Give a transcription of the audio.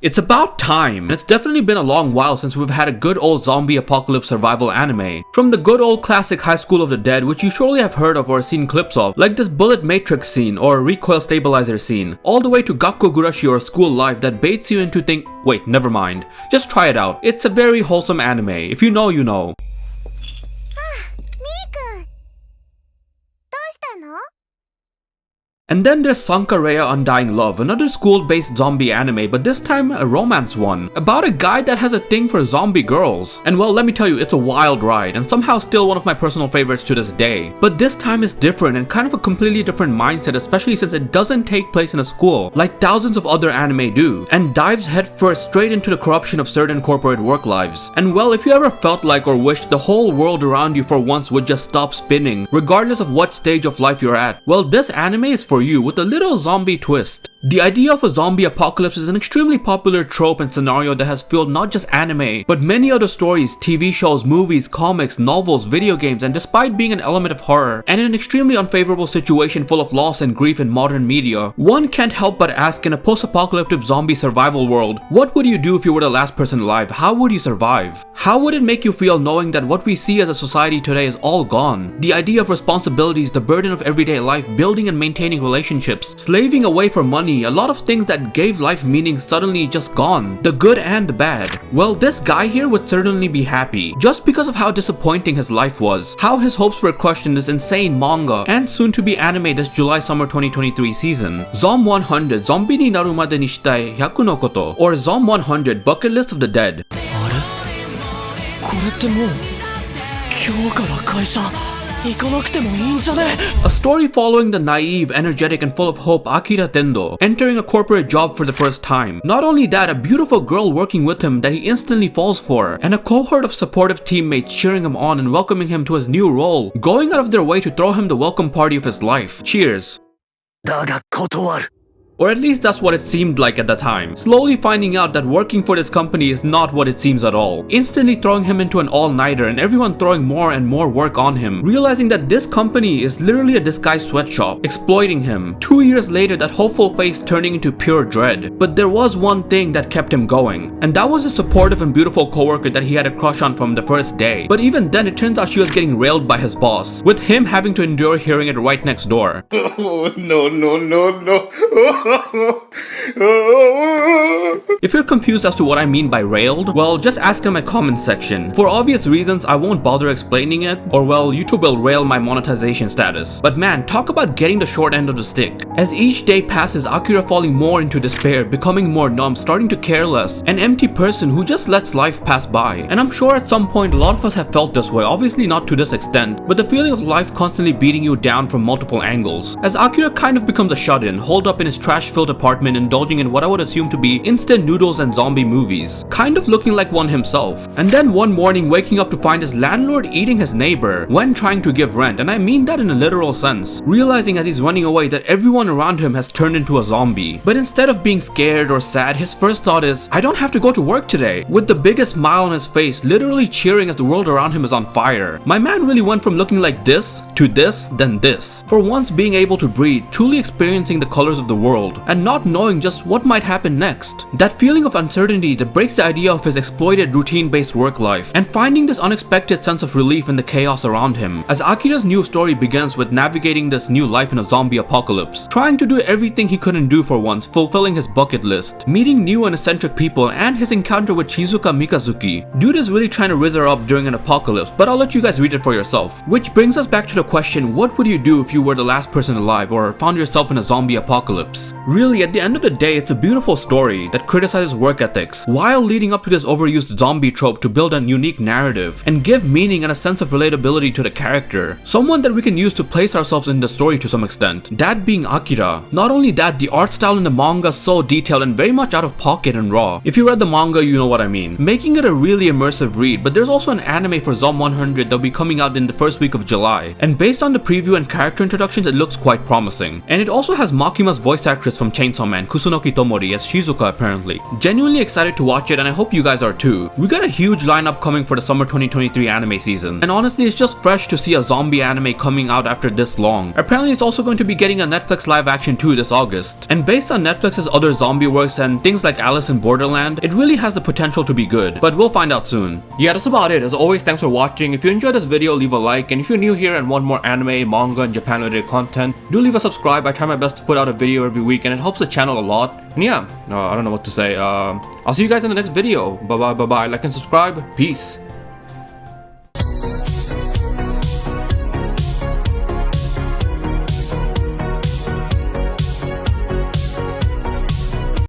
It's about time, and it's definitely been a long while since we've had a good old zombie apocalypse survival anime. From the good old classic High School of the Dead, which you surely have heard of or seen clips of, like this bullet matrix scene or recoil stabilizer scene, all the way to Gakkou Gurashi or School Life that baits you into wait, never mind. Just try it out. It's a very wholesome anime. If you know, you know. And then there's Sankarea Undying Love, another school-based zombie anime, but this time a romance one, about a guy that has a thing for zombie girls. And well, let me tell you, it's a wild ride, and somehow still one of my personal favorites to this day. But this time is different and kind of a completely different mindset, especially since it doesn't take place in a school, like thousands of other anime do, and dives headfirst straight into the corruption of certain corporate work lives. And well, if you ever felt like or wished the whole world around you for once would just stop spinning, regardless of what stage of life you're at, well, this anime is for you with a little zombie twist. The idea of a zombie apocalypse is an extremely popular trope and scenario that has fueled not just anime, but many other stories, TV shows, movies, comics, novels, video games, and despite being an element of horror, and in an extremely unfavorable situation full of loss and grief in modern media, one can't help but ask, in a post-apocalyptic zombie survival world, what would you do if you were the last person alive? How would you survive? How would it make you feel knowing that what we see as a society today is all gone? The idea of responsibilities, the burden of everyday life, building and maintaining relationships, slaving away for money, a lot of things that gave life meaning suddenly just gone. The good and the bad. Well, this guy here would certainly be happy, just because of how disappointing his life was, how his hopes were crushed in this insane manga, and soon to be anime this July-summer 2023 season. Zom 100 Zombie ni naru made ni shitai 100 no koto, or Zom 100 Bucket List of the Dead. A story following the naive, energetic, and full of hope Akira Tendou entering a corporate job for the first time. Not only that, a beautiful girl working with him that he instantly falls for, and a cohort of supportive teammates cheering him on and welcoming him to his new role, going out of their way to throw him the welcome party of his life. Cheers. Or at least that's what it seemed like at the time. Slowly finding out that working for this company is not what it seems at all. Instantly throwing him into an all-nighter and everyone throwing more and more work on him. Realizing that this company is literally a disguised sweatshop, exploiting him. 2 years later, that hopeful face turning into pure dread. But there was one thing that kept him going, and that was a supportive and beautiful coworker that he had a crush on from the first day. But even then, it turns out she was getting railed by his boss, with him having to endure hearing it right next door. Oh, no. If you're confused as to what I mean by railed, well, just ask in my comment section. For obvious reasons, I won't bother explaining it, or well, YouTube will rail my monetization status. But man, talk about getting the short end of the stick. As each day passes, Akira falling more into despair, becoming more numb, starting to care less, an empty person who just lets life pass by. And I'm sure at some point a lot of us have felt this way, obviously not to this extent, but the feeling of life constantly beating you down from multiple angles. As Akira kind of becomes a shut-in, holed up in his trash-filled apartment, indulging in what I would assume to be instant noodles and zombie movies, kind of looking like one himself. And then one morning waking up to find his landlord eating his neighbor when trying to give rent, and I mean that in a literal sense. Realizing as he's running away that everyone around him has turned into a zombie. But instead of being scared or sad, his first thought is, I don't have to go to work today, with the biggest smile on his face, literally cheering as the world around him is on fire. My man really went from looking like this, to this, then this. For once being able to breathe, truly experiencing the colors of the world, and not knowing just what might happen next. That feeling of uncertainty that breaks the idea of his exploited routine-based work life, and finding this unexpected sense of relief in the chaos around him. As Akira's new story begins with navigating this new life in a zombie apocalypse, trying to do everything he couldn't do for once, fulfilling his bucket list, meeting new and eccentric people, and his encounter with Shizuka Mikazuki. Dude is really trying to rizz her up during an apocalypse, but I'll let you guys read it for yourself. Which brings us back to the question, what would you do if you were the last person alive or found yourself in a zombie apocalypse? Really, at the end of the day, it's a beautiful story that criticizes work ethics, while leading up to this overused zombie trope to build a unique narrative, and give meaning and a sense of relatability to the character. Someone that we can use to place ourselves in the story to some extent, that being Akira. Not only that, the art style in the manga is so detailed and very much out of pocket and raw. If you read the manga, you know what I mean. Making it a really immersive read, but there's also an anime for Zom 100 that'll be coming out in the first week of July, and based on the preview and character introductions, it looks quite promising. And it also has Makima's voice actor actress from Chainsaw Man, Kusunoki Tomori, as Shizuka apparently. Genuinely excited to watch it and I hope you guys are too. We got a huge lineup coming for the summer 2023 anime season. And honestly, it's just fresh to see a zombie anime coming out after this long. Apparently it's also going to be getting a Netflix live action too this August. And based on Netflix's other zombie works and things like Alice in Borderland, it really has the potential to be good. But we'll find out soon. Yeah, that's about it. As always, thanks for watching. If you enjoyed this video, leave a like. And if you're new here and want more anime, manga, and Japan related content, do leave a subscribe. I try my best to put out a video every week and it helps the channel a lot. And yeah, I don't know what to say. I'll see you guys in the next video. Bye bye, like and subscribe. Peace.